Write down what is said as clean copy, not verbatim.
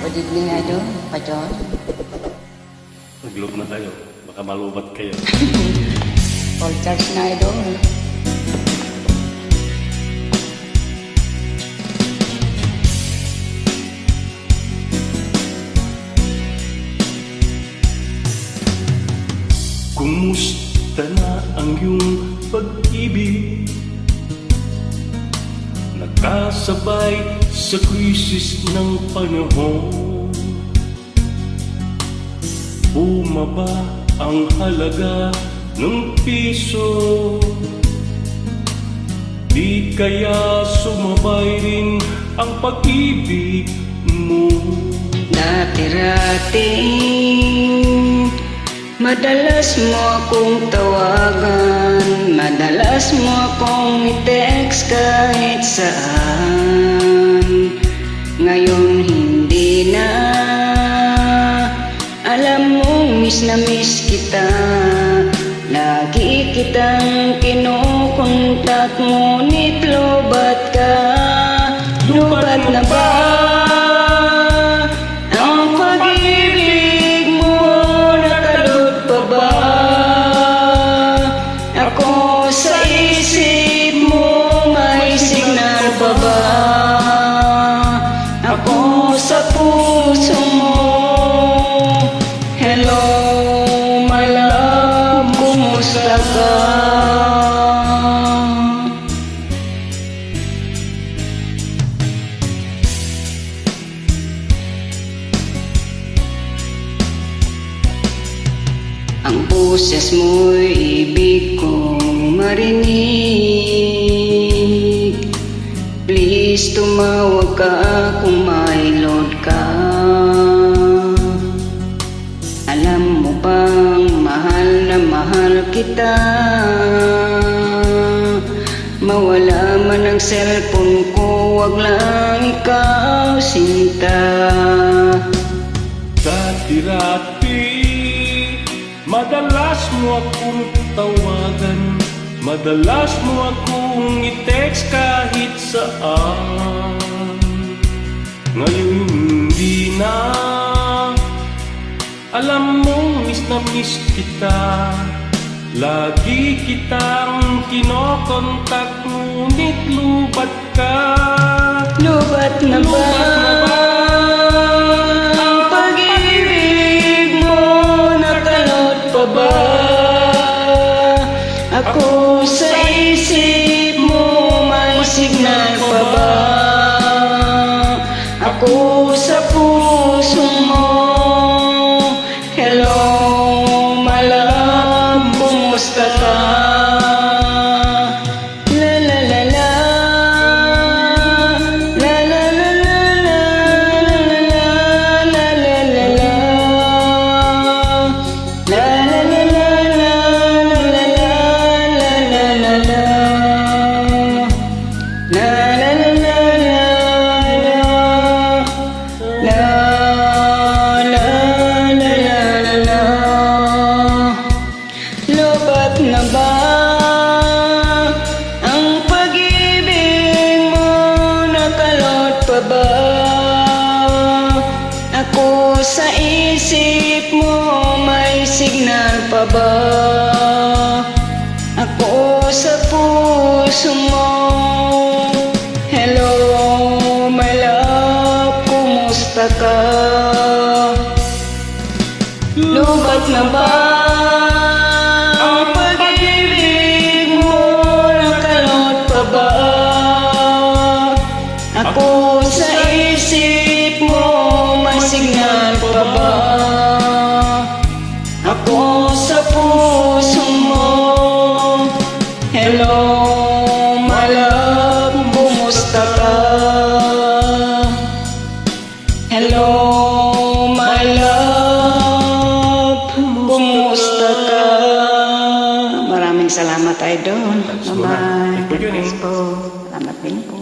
Good evening, Idol. Pa-John. Nag-loop na kayo. Baka malubat kayo. All charge na, Idol. Kumusta na ang iyong pag-ibig? Nakasabay sa krisis ng panahon. Bumaba ang halaga ng piso. Di kaya sumabay rin ang pag-ibig mo. Dati-rating madalas mo akong tawagan, madalas mo akong i-text kahit saan. Ngayon hindi na, alam mo miss na miss kita. Lagi kitang kinukontak, ngunit lobat ka. Lobat na ba ang pag-ibig mo? Nakalot pa ba ako sa isip mo? May signal pa ba ako sa puso mo? Hello, my love, kumusta ka? Ang boses mo'y ibig kong marinig. Please tumawag ka kung may load ka. Alam mo bang mahal na mahal kita? Mawala man ang cellphone ko, wag lang ikaw sinta. Dati-rati madalas mo akong tawagan, madalas mo akong i-text kahit saan. Ngayon hindi na, alam mo miss na miss kita. Lagi kitang kinokontak, ngunit lubat ka. Lubat na ba ang pag-ibig mo? Nakalot pa ba ako sa isip mo? May signal pa ba ako sa puso mo? Hello, my love, kumusta ka? La la la la, la la la la la, la la la la la, la la la la la, la la la la la, la la la la la. Lobat na ba ang pag-ibig mo? Nakalot pa ba ako sa isip mo? May signal pa ba ako sa puso mo? Hello, my love, kumusta ka? Lubat na ba ang pag-ibig mo? Nakalot pa ba ako sa isip mo? May signal pa ba ako sa puso mo? Hello, my love, kumusta ka? Hello, my love, kumusta ka? Maraming salamat, Idol. Bye-bye. Thank you, Jenny. Salamat din po.